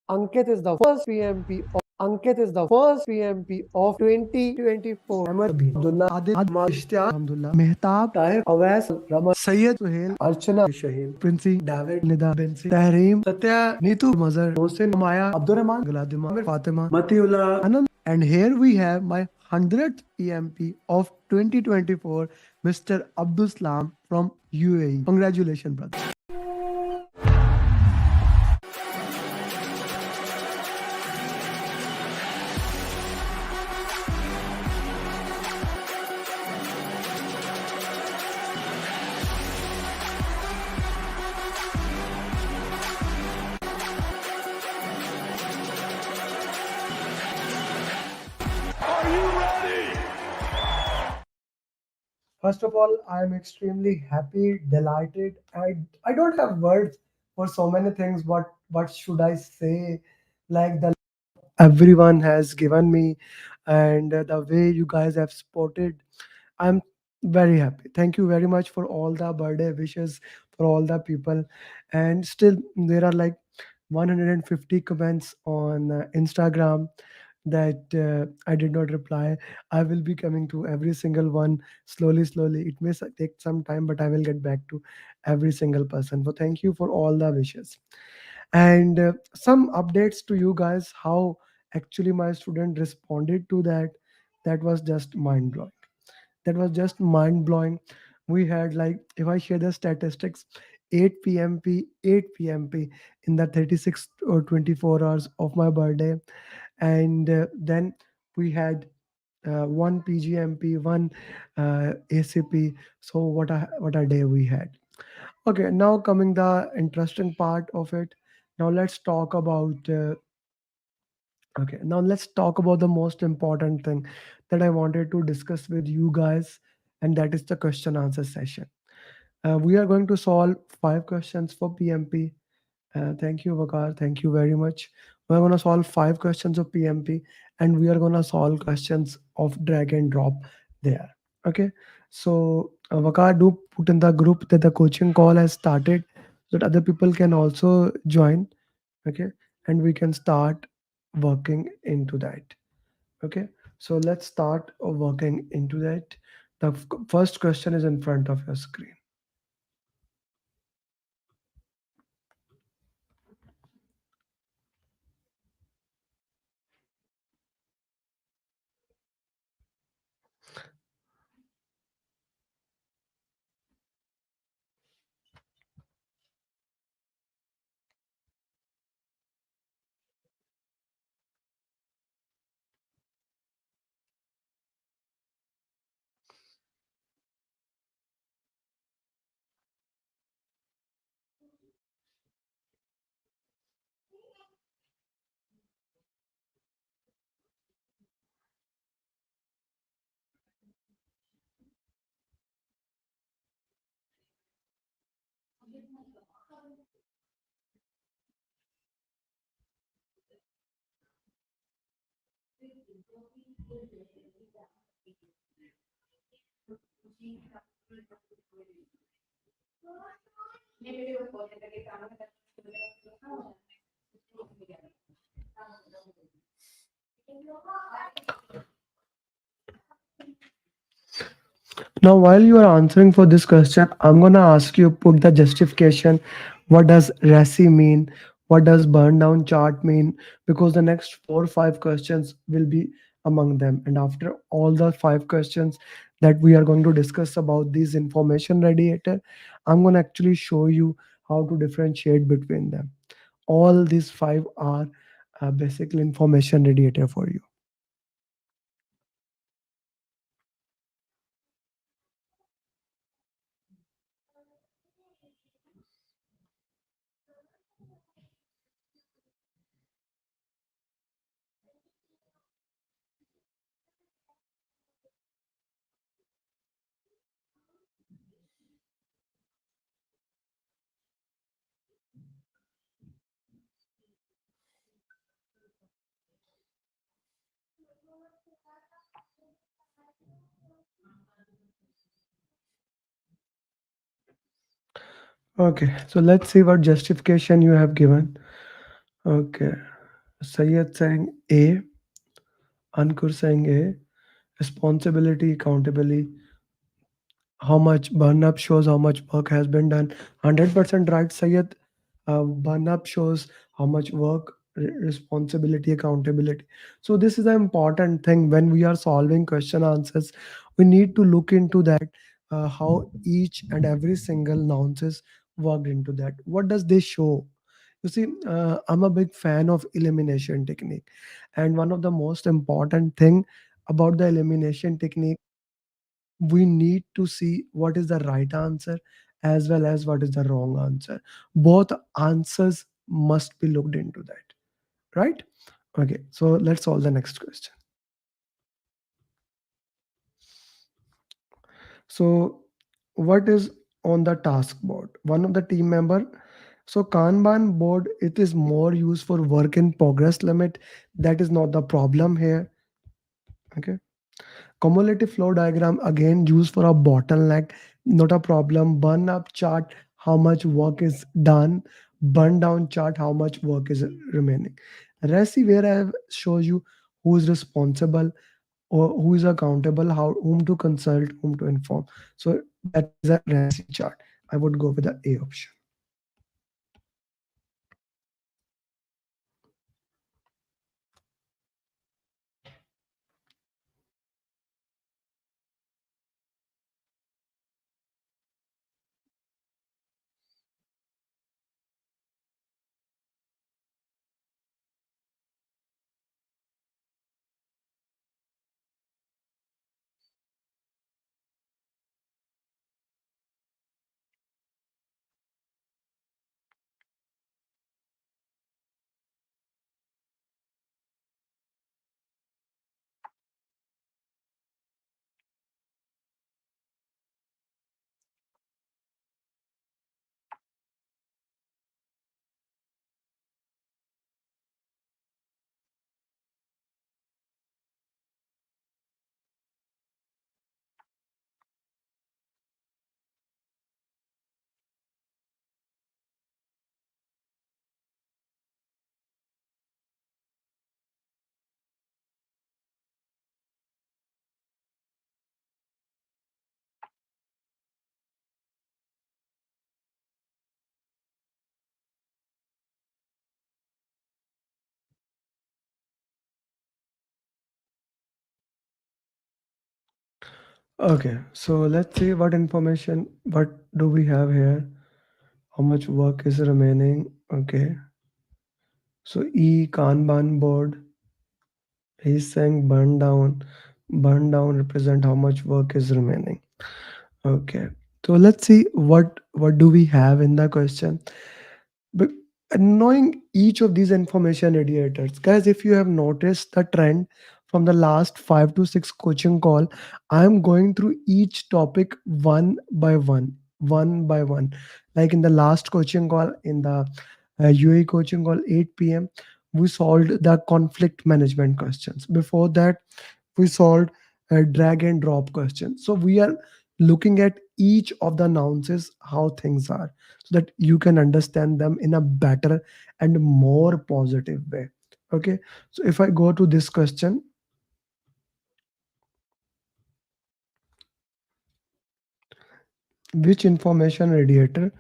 Ankit is the first PMP of Ankit is the first PMP of 2024. Ahmed Abhi, Abdullah Adil Ahmad Ishtiyaq Alhamdulillah Mehtab Tahir Awais Raman Sayyid Suhail Archana Shaheen Princy David Nida Binsi Tahreem Satya Neetu Mazhar Mohsin Maya Abdurrahman Galadima Amir Fatima Matiullah Anand. And here we have my 100th PMP of 2024, Mr. Abdul Slam from UAE. Congratulations, brother. First of all, I am extremely happy, delighted. I don't have words for so many things. What should I say? Like the everyone has given me, and the way you guys have supported, I'm very happy. Thank you very much for all the birthday wishes for all the people. And still, there are like 150 comments on Instagram that I did not reply. I will be coming to every single one slowly, slowly. It may take some time, but I will get back to every single person. So thank you for all the wishes. And some updates to you guys how actually my student responded to that. That was just mind blowing. That was just mind blowing. We had like, if I share the statistics, 8 p.m. in the 36 or 24 hours of my birthday. And then we had one PGMP, one ACP. So what a day we had. Okay, now coming the interesting part of it. Now let's talk about okay, now let's talk about the most important thing that I wanted to discuss with you guys, and that is the question answer session. We are going to solve 5 questions for PMP. Thank you, Vakar. Thank you very much. We're going to solve 5 questions of PMP, and we are going to solve questions of drag and drop there. Okay. So, Vakar, do put in the group that the coaching call has started so that other people can also join. Okay. And we can start working into that. Okay. So, let's start working into that. The first question is in front of your screen. Now, while you are answering for this question, I'm gonna ask you put the justification. What does RASI mean? What does burn down chart mean? Because the next 4 or 5 questions will be among them. And after all the 5 questions that we are going to discuss about these information radiator, I'm gonna actually show you how to differentiate between them. All these 5 are basically information radiator for you. Okay, so let's see what justification you have given. Okay. Sayed saying A, Ankur saying A, responsibility, accountability, how much burn up shows how much work has been done. 100% right, Sayed. Burn up shows how much work, responsibility, accountability. So this is an important thing when we are solving question answers. We need to look into that, how each and every single nonsense worked into that. What does they show? You see, I'm a big fan of elimination technique, and one of the most important thing about the elimination technique, we need to see what is the right answer as well as what is the wrong answer. Both answers must be looked into that, right? Okay, so let's solve the next question. So what is on the task board? One of the team member. So Kanban board, it is more used for work in progress limit. That is not the problem here. Okay. Cumulative flow diagram, again used for a bottleneck, not a problem. Burn up chart, how much work is done. Burn down chart, how much work is remaining. Resi, where I have shows you who is responsible or who is accountable, how whom to consult, whom to inform. So that is a Resi chart. I would go with the A option. Okay, so let's see what information, what do we have here? How much work is remaining? Okay, so E Kanban board. He's saying burn down. Burn down represent how much work is remaining. Okay. So let's see what do we have in the question. But knowing each of these information radiators, guys, if you have noticed the trend from the last 5 to 6 coaching call, I'm going through each topic one by one. Like in the last coaching call, in the UAE coaching call, 8 p.m., we solved the conflict management questions. Before that, we solved a drag and drop question. So we are looking at each of the announces how things are so that you can understand them in a better and more positive way. Okay, so if I go to this question, which information radiator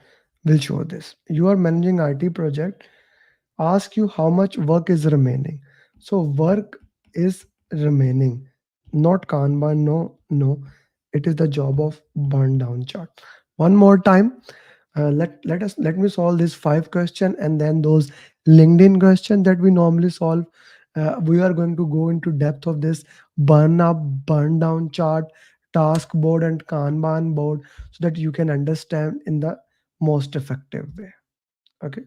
will show this? You are managing IT project, ask you how much work is remaining. So work is remaining, not Kanban. No, no, it is the job of burn down chart. One more time, let me solve this 5 question and then those LinkedIn question that we normally solve. We are going to go into depth of this burn up, burn down chart, task board, and Kanban board so that you can understand in the most effective way. Okay.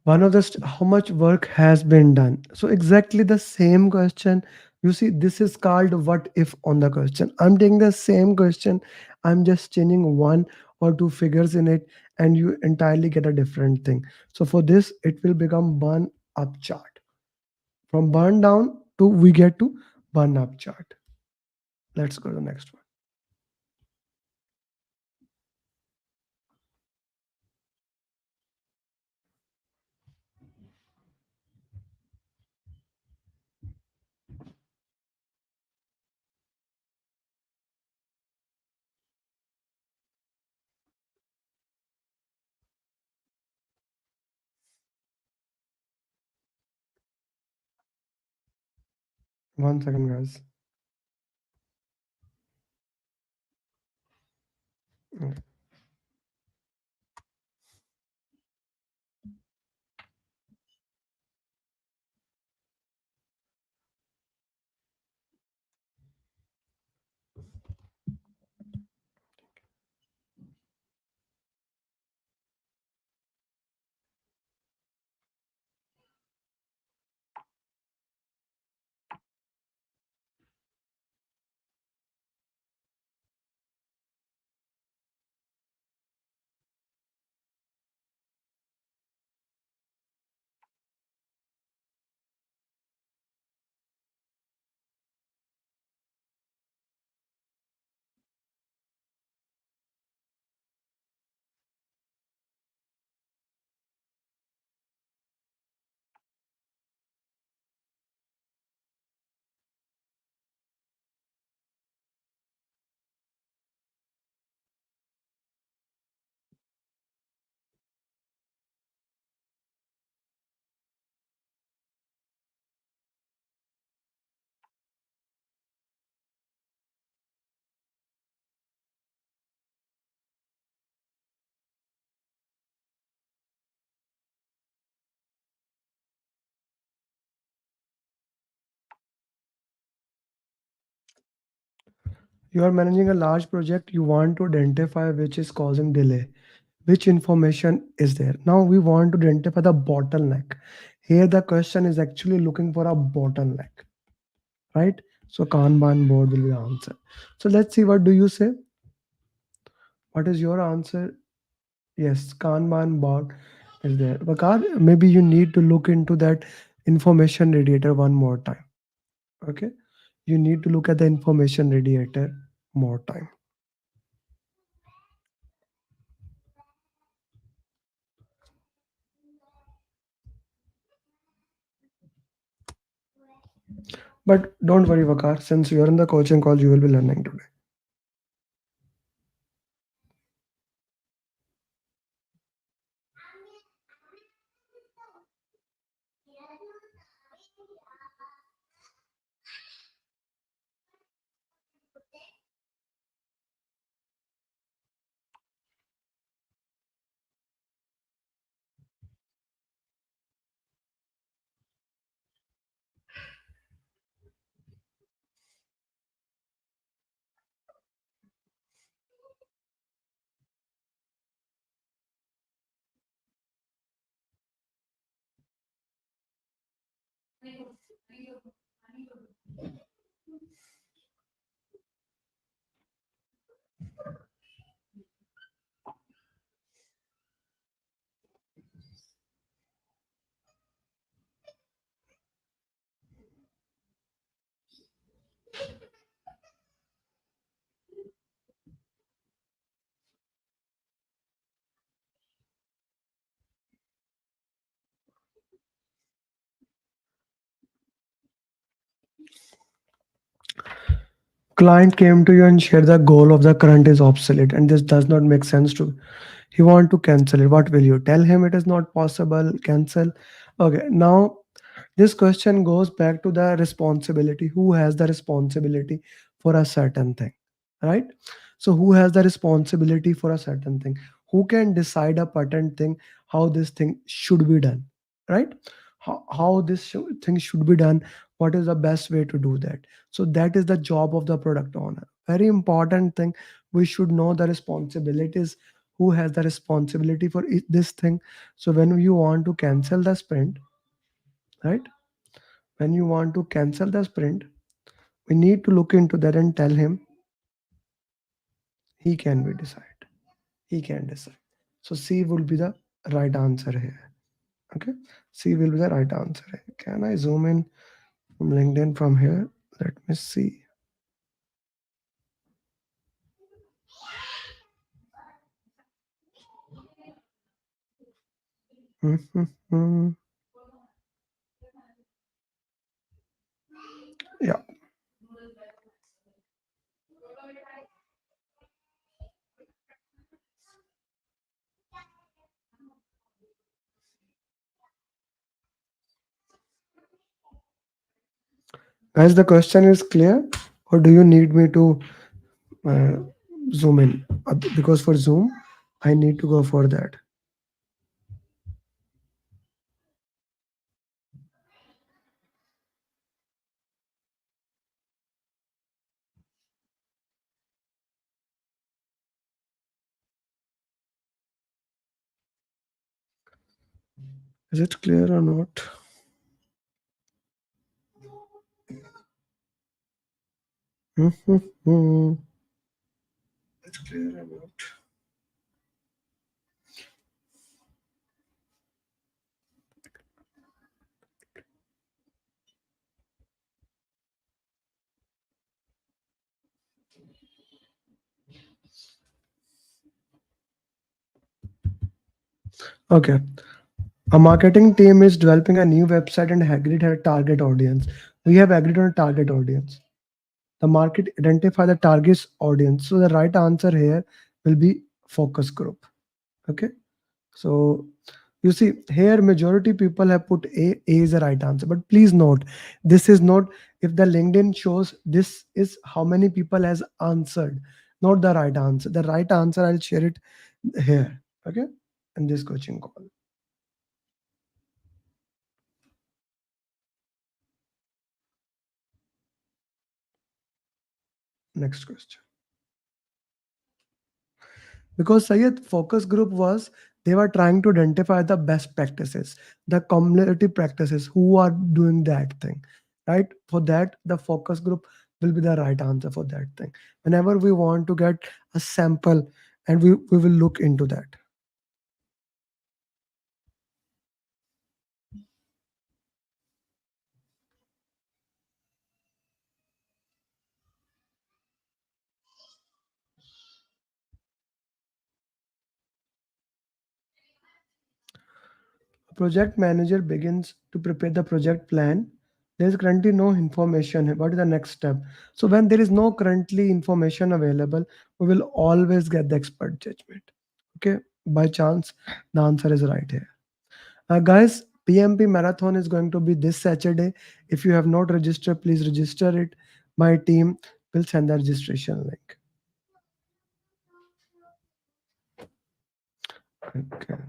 One of the how much work has been done. So exactly the same question. You see, this is called what if on the question. I'm taking the same question, I'm just changing one or two figures in it, and you entirely get a different thing. So for this it will become burn up chart. From burn down to we get to burn up chart. Let's go to the next one. One second, guys. Okay. You are managing a large project, you want to identify which is causing delay, which information is there. Now we want to identify the bottleneck. Here the question is actually looking for a bottleneck, right? So Kanban board will be the answer. So let's see, what do you say? What is your answer? Yes, Kanban board is there. Bakar, maybe you need to look into that information radiator one more time. Okay. You need to look at the information radiator more time. But don't worry, Vakar, since you're in the coaching call, you will be learning today. Client came to you and shared the goal of the current is obsolete and this does not make sense to he want to cancel it. What will you tell him? It is not possible, cancel. Okay, now this question goes back to the responsibility. Who has the responsibility for a certain thing, right? So who has the responsibility for a certain thing? Who can decide a pattern thing, how this thing should be done, right? How this thing should be done, what is the best way to do that? So that is the job of the product owner. Very important thing. We should know the responsibilities, who has the responsibility for this thing. So when you want to cancel the sprint, right? When you want to cancel the sprint, we need to look into that and tell him he can be decide. He can decide. So C will be the right answer here. Okay. C will be the right answer here. Can I zoom in from LinkedIn from here? Let me see. Mhm. Yeah. Guys, the question is clear, or do you need me to uh, zoom in? Because for Zoom, I need to go for that. Is it clear or not? Mhm. It's clear or not? Okay. A marketing team is developing a new website and agreed a target audience. We have agreed on a target audience. The market identify the target audience. So the right answer here will be focus group. Okay. So you see here majority people have put A. A is the right answer. But please note, this is not if the LinkedIn shows this is how many people has answered, not the right answer. The right answer I'll share it here. Okay. In this coaching call. Next question. Because Sayed focus group was they were trying to identify the best practices, the cumulative practices who are doing that thing, right? For that, the focus group will be the right answer for that thing. Whenever we want to get a sample, and we will look into that. A project manager begins to prepare the project plan. There is currently no information. What is the next step? So when there is no currently information available, we will always get the expert judgment. Okay, by chance, the answer is right here. Guys, PMP marathon is going to be this Saturday. If you have not registered, please register it. My team will send the registration link. Okay.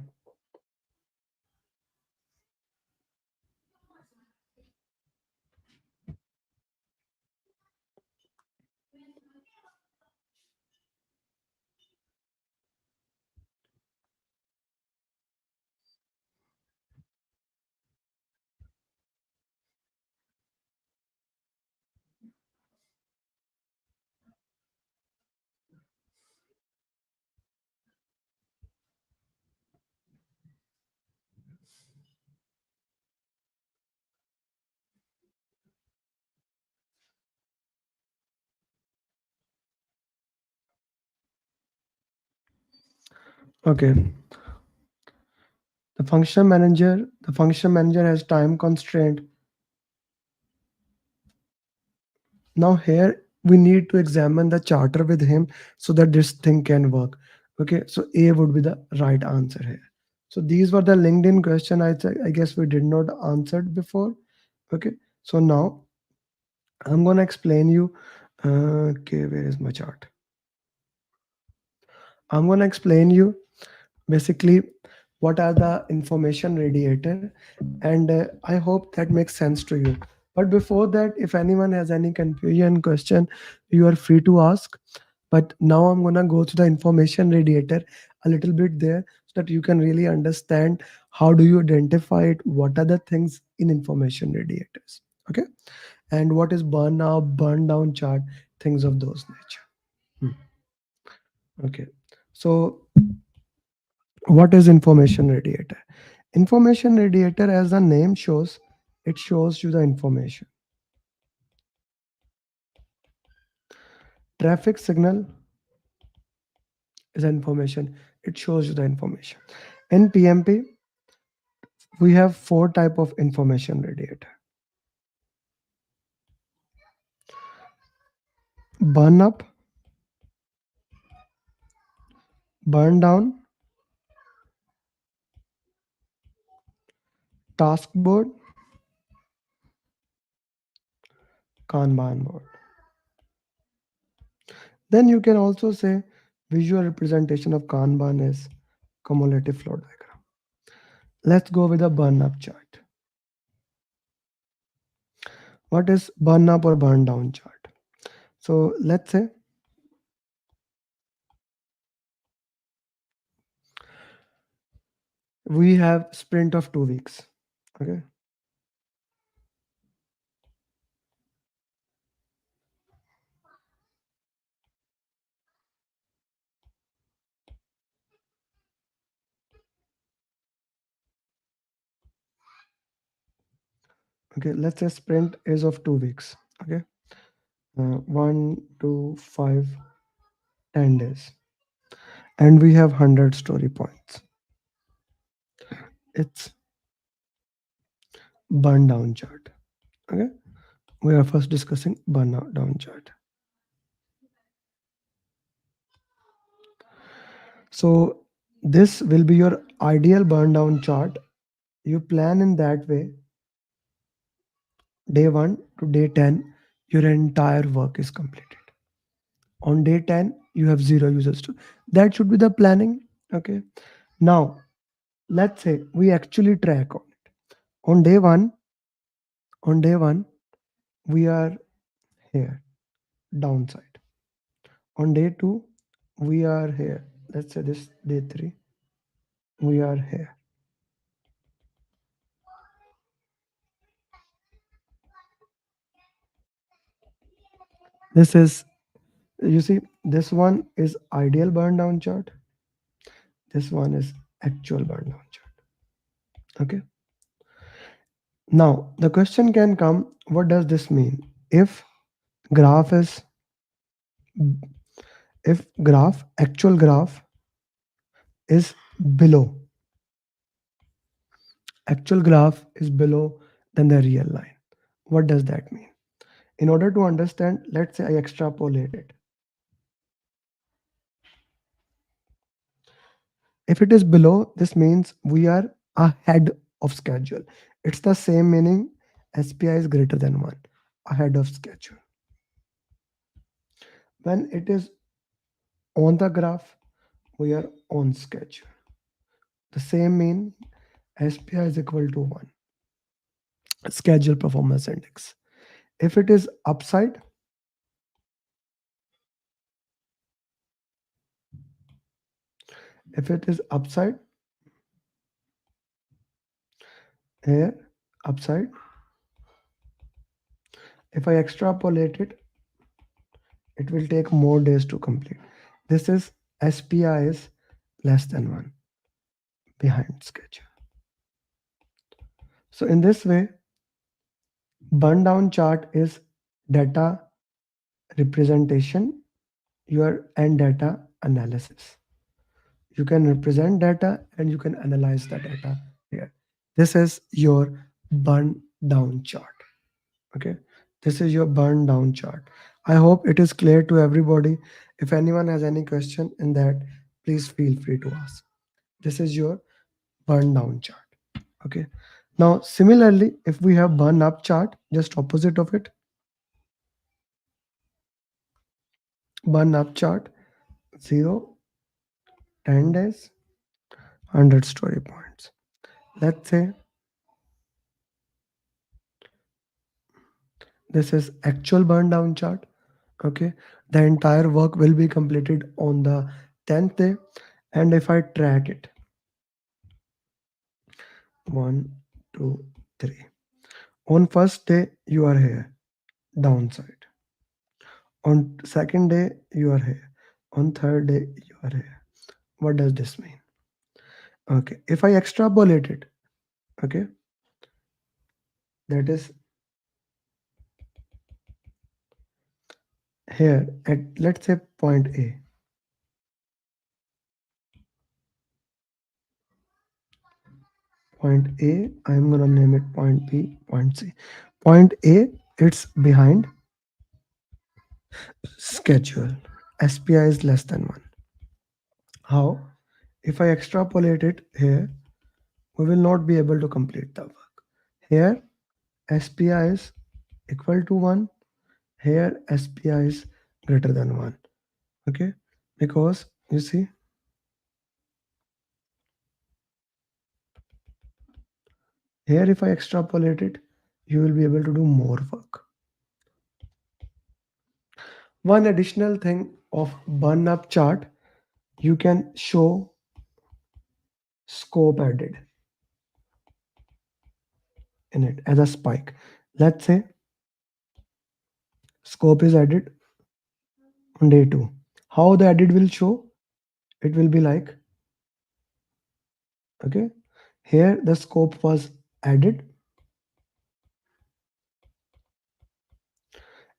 Okay. The function manager has time constraint. Now here we need to examine the charter with him so that this thing can work. Okay, so A would be the right answer here. So these were the LinkedIn question. I guess we did not answer before. Okay, so now I'm gonna explain you. Okay, where is my chart? I'm gonna explain you basically what are the information radiator, and I hope that makes sense to you. But before that, if anyone has any confusion question, you are free to ask. But now I'm gonna go to the information radiator. a little bit there so that you can really understand how do you identify it, what are the things in information radiators. Okay, and what is burn out, burn down chart, things of those nature. Okay, so what is information radiator? Information radiator, as the name shows, it shows you the information. Traffic signal is information, it shows you the information. In PMP we have four type of information radiator: burn up, burn down, task board, Kanban board. Then you can also say visual representation of Kanban is cumulative flow diagram. Let's go with a burn up chart. What is burn up or burn down chart? So let's say we have sprint of 2 weeks. Okay, okay, let's say sprint is of 2 weeks. Okay, 1 2 5 10 days, and we have 100 story points. It's burn down chart. Okay, we are first discussing burn down chart. So this will be your ideal burn down chart. You plan in that way. Day 1 to day 10, your entire work is completed. On day 10, you have zero users. That should be the planning. Okay. Now, let's say we actually track on it. On day one, we are here, downside. On day 2, we are here. Let's say this day 3, we are here. This is, you see, this one is ideal burn down chart. This one is actual burn down chart. Okay. Now the question can come, what does this mean? If graph is, if graph, actual graph is below, actual graph is below than the real line. What does that mean? In order to understand, let's say I extrapolate it. If it is below, this means we are ahead of schedule. It's the same meaning SPI is greater than 1, ahead of schedule. When it is on the graph, we are on schedule. The same mean SPI is equal to 1, schedule performance index. If it is upside, if it is upside, here, upside, if I extrapolate it, it will take more days to complete. This is SPI is less than 1, behind schedule. So in this way, burn down chart is data representation, your and data analysis. You can represent data and you can analyze the data here. This is your burn down chart. Okay, this is your burn down chart. I hope it is clear to everybody. If anyone has any question in that, please feel free to ask. This is your burn down chart. Okay, now similarly, if we have burn up chart, just opposite of it, burn up chart, 0, 10 days, 100 story points. Let's say this is actual burn down chart. Okay, the entire work will be completed on the 10th day, And if I track it, one, two, three. On first day, you are here, downside. On second day, you are here. On third day, you are here. What does this mean? Okay, if I extrapolate it, okay, that is here at, let's say, point A. Point A, I'm gonna name it point B, point C. Point A, it's behind schedule. SPI is less than 1. How? If I extrapolate it here, we will not be able to complete the work. Here, SPI is equal to 1. Here, SPI is greater than 1. Okay? Because you see, here if I extrapolate it, you will be able to do more work. One additional thing of burn up chart, you can show scope added in it as a spike. Let's say scope is added on day 2. How the edit will show? It will be like, okay, here the scope was added,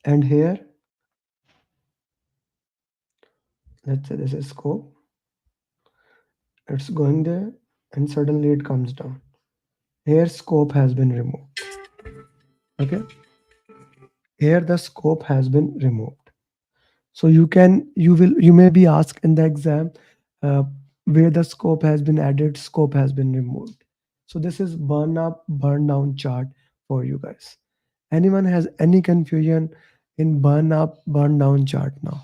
and here, let's say this is scope, it's going there, and suddenly it comes down. Here scope has been removed. Okay, here the scope has been removed. So you may be asked in the exam, uh, where the scope has been added, scope has been removed. So this is burn up burn down chart for you guys. Anyone has any confusion in burn up burn down chart now?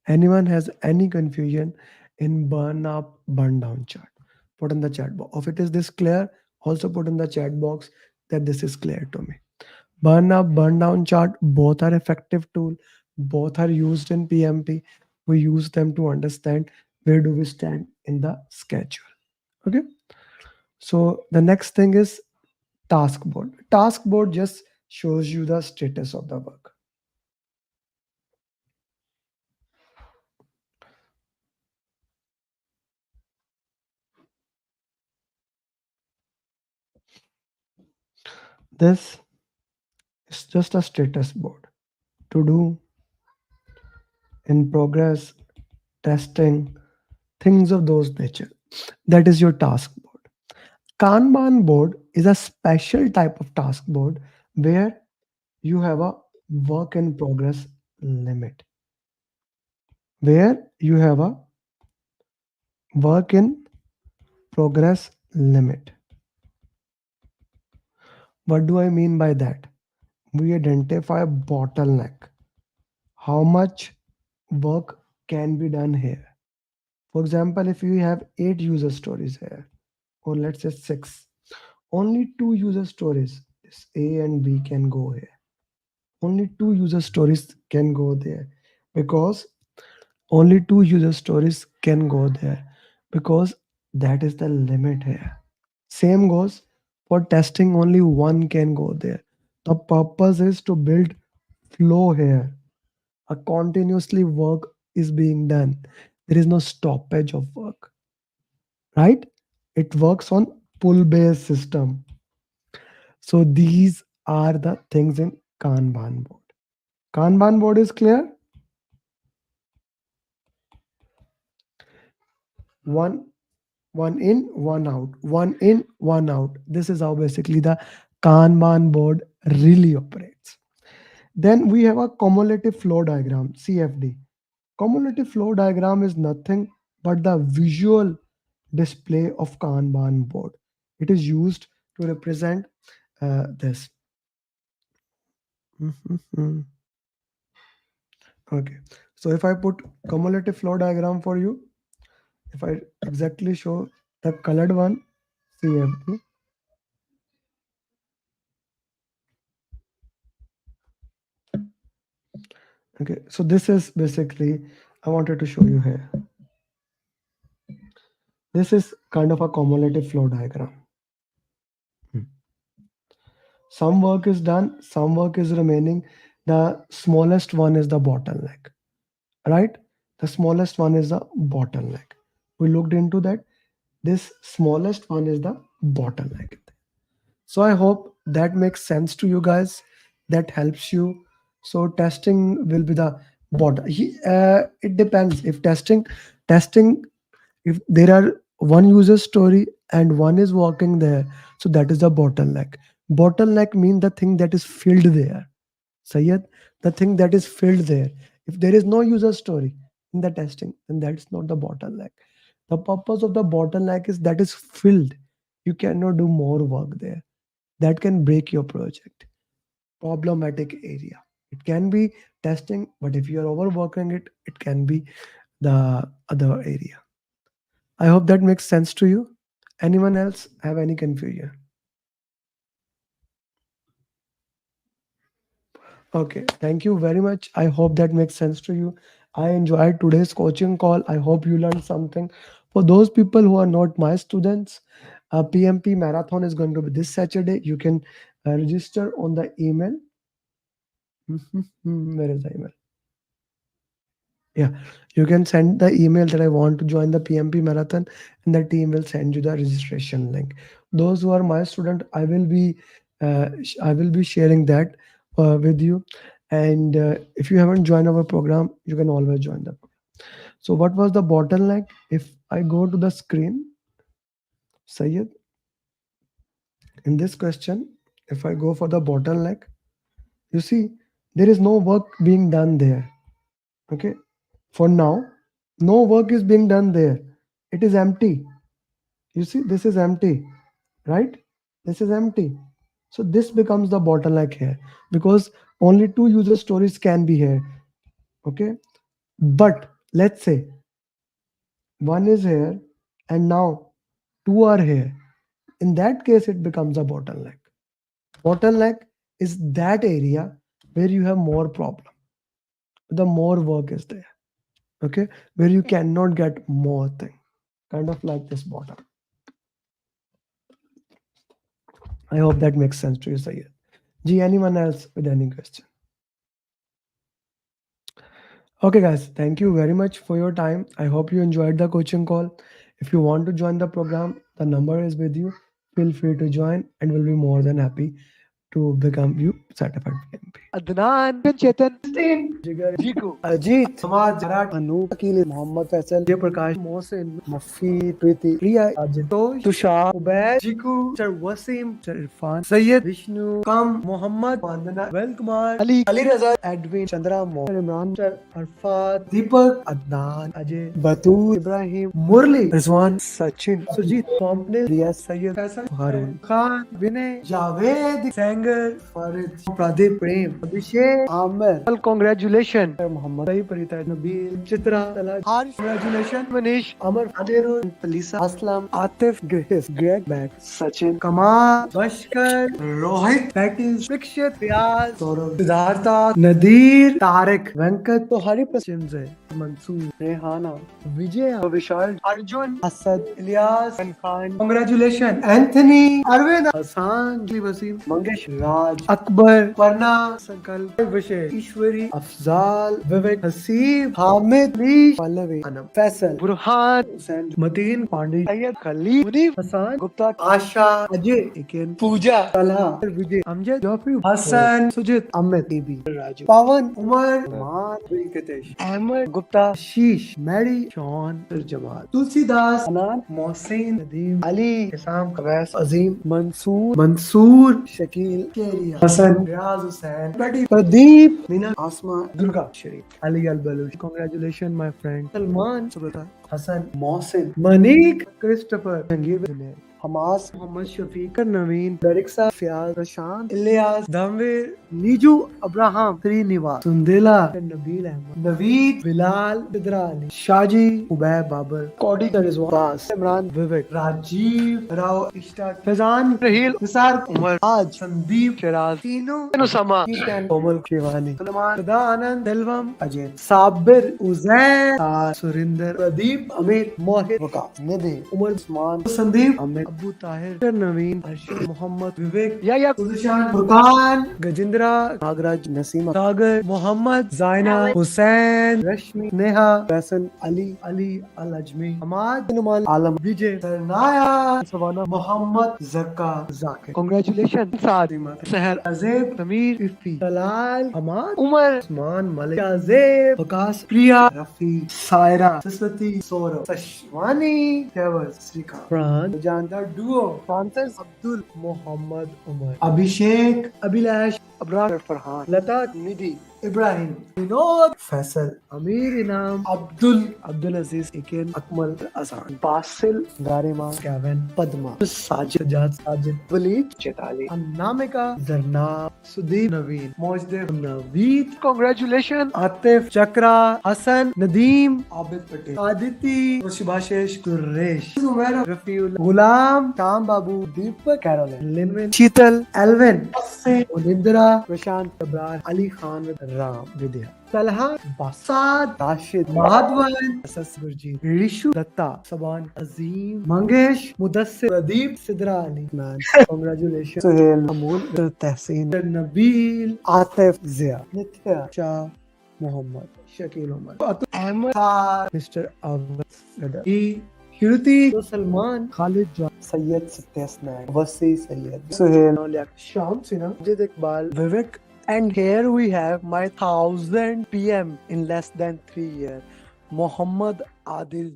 Anyone has any confusion in burn up burn down chart? Put in the chat box. If it is this clear, also put in the chat box that this is clear to me. Burn up, burn down chart, both are effective tool. Both are used in PMP. We use them to understand where do we stand in the schedule. Okay. So the next thing is task board. Task board just shows you the status of the work. This is just a status board. To do, in progress, testing, things of those nature. That is your task board. Kanban board is a special type of task board where you have a work in progress limit. Where you have a work in progress limit. What do I mean by that? We identify a bottleneck. How much work can be done here? For example, if you have 8 user stories here, or let's say 6, only 2 user stories, this A and B, can go here. Only 2 user stories can go there because only 2 user stories can go there because that is the limit here. Same goes for testing, only one can go there. The purpose is to build flow here. A continuously work is being done. There is no stoppage of work, right? It works on pull based system. So these are the things in Kanban board. Kanban board is clear. One one in, one out, one in, one out. This is how basically the Kanban board really operates. Then we have a cumulative flow diagram, CFD. Cumulative flow diagram is nothing but the visual display of Kanban board. It is used to represent this. Mhm. Okay, so if I put cumulative flow diagram for you, if I exactly show the colored one, CFD. Okay, so this is basically I wanted to show you here. This is kind of a cumulative flow diagram. Some work is done, some work is remaining. The smallest one is the bottleneck, right? The smallest one is the bottleneck. We looked into that. This smallest one is the bottleneck. So I hope that makes sense to you guys. That helps you. So testing will be the it depends. If testing, if there are one user story and one is working there, so that is the bottleneck. Bottleneck means the thing that is filled there. Sayed, the thing that is filled there. If there is no user story in the testing, then that's not the bottleneck. The purpose of the bottleneck is that is filled. You cannot do more work there. That can break your project. Problematic area. It can be testing, but if you are overworking it, it can be the other area. I hope that makes sense to you. Anyone else have any confusion? Okay, thank you very much. I hope that makes sense to you. I enjoyed today's coaching call. I hope you learned something. For those people who are not my students, PMP marathon is going to be this Saturday. You can register on the email. Where is the email? Yeah, you can send the email that I want to join the PMP marathon, and the team will send you the registration link. Those who are my student, I will be sharing that with you. And if you haven't joined our program, you can always join the program. So, what was the bottleneck? If I go to the screen, Sayed, in this question, if I go for the bottleneck, you see there is no work being done there. Okay, for now, no work is being done there. It is empty. You see, this is empty, right? This is empty. So this becomes the bottleneck here because only two user stories can be here. Okay. But let's say one is here and now two are here. In that case, it becomes a bottleneck. Bottleneck is that area where you have more problem. The more work is there. Okay. Where you cannot get more thing. Kind of like this bottom. I hope that makes sense to you, Sayed. Gee, anyone else with any question? Okay, guys, thank you very much for your time. I hope you enjoyed the coaching call. If you want to join the program, the number is with you. Feel free to join and we'll be more than happy to become you certified PMP. Adnan, Chetan, Jigar, Jiku, Ajit, Samad, Jarat, Anu, Akil, Mohammed Faisal, Jay Prakash, Mohsin, Mafi, Priti, Priya, Ajit, Tushar, Ubaid, Jiku, Sir Wasim, Sir Irfan, Sayyid, Vishnu, Kam, Mohammed, Vandana, Well Kumar, Ali Raza, Edwin, Chandra, Mohammed, Imran, Sir Arfat, Deepak, Adnan, Ajay, Batul, Ibrahim, Murli, Rizwan, Sachin, Sujit, Compnil, Riyaz, Sayyid, Faisal, Harun, Khan, Vinay, Javed, Sanger, Farid, Pradeep, Prem, Abhishek, Amir. Well, congratulations, Muhammad, Parita, Nabil, Chitra, Talaj, Harsh, congratulations, Manish, Amar, Adirul, Palisa, Aslam, Atif, Grace, Greg, Matt, Sachin, Kamal, Bashkar, Rohit, Patis, Prikshit, Riaz, Saurav, Siddhartha, Nadir, Tarek, Venkat, तो हरी पसंद है मंसूर रेहाना विजय विशाल Arjun Asad Ilyas Khan congratulation Anthony Arvind Hasan जी वसीम मंगेश राज अकबर परना संकल्प विषय ईश्वरी अफजाल विवेक Haseeb Hamid leash Pallavi Anam Faisal Burhan Hussain Mateen Pandey Syed Khalil Munif Hasan Gupta आशा अजय इकेन पूजा तलहा विजय Amjad Joffrey Hasan सुजित Amit TB Raju पवन उमर मान वेंकटेश अहमद गुप्ता शीश Maddie Shawn Jamal Tulsidas अनान Mohsin Nadeem Ali इसाम Kawais Azeem Mansoor Shakeel Kariya Hasan Riyaz Hussain Pradeep Meena Asma Durga Sharif Ali Al Baloch congratulation my friend Salman Subrata Hasan Mohsin Manik Christopher Jangir Hammas Muhammad Shafiq Naveen ڈرکسا فیاض رشان الیاس دھمویر نیجو ابراہم سرینیواس سندیلا نبیل احمد نوید بلال بدرا علی شاجی عبید بابر کوڈی رضوان باس عمران وویک راجیو راؤ اشتاق فیضان رحیل نثار عمر آج سندیپ شراز تینو سما کومل شیوانی سلمان خدا آنند دلوم اجیت صابر عزیر سریندر پردیپ امیر موہد وقاص ندی عمر عثمان سندیپ امیر ابو طاہر نوین ارشد محمد وویک یا گلشان فرقان گجندرا ناگراج نسیم ساگر محمد زائنہ حسین رشمی نیہا فیصل علی علی الاجمی حماد نمان عالم وجے سرنایا سوانا محمد زکا ذاکر کنگریچولیشن ساتیمہ سحر عزیب سمیر افی طلال حماد عمر عثمان ملک عزیب وقاص پریا رفیع سائرہ سسوتی سورو سشوانی cures Sureka فران جاندر Duve Francis Abdul Muhammad Umar Abhishek Abhilash ابرار فرحان لتا ندی ابراہیم ونود فیصل امیر انعام عبدالعزیز اکین اکمل اذان باسل گارما کیون پدما ساجد ساجد ولید چیتالی انامکا زرناب سدیپ نوین موجدر نوید کنگریچولیشن عاطف چکرا حسن ندیم عابد پٹیل آدتی شباشیش قریش زمیرہ رفیع غلام شام بابو دیپک کیرولین لنوین شیتل ایلوین اولندرا پرشانت ابرار علی خان رام ودیا طلحہ باساد راشد مہادوان اسس گرجیت ریشو دتا سبان عظیم منگیش مدثر پردیپ سدرا علی مان کنگریچولیشن سہیل امول تحسین نبیل عاطف ضیاء نتھیا شاہ محمد شکیل عمر احمد خان مسٹر اول ہیروتی سلمان خالد جان سید ستیسنائن وسی سید سہیل شام سنہ جد Iqbal Vivek. And here we have my 1000 PM in less than 3 years, Muhammad Adil.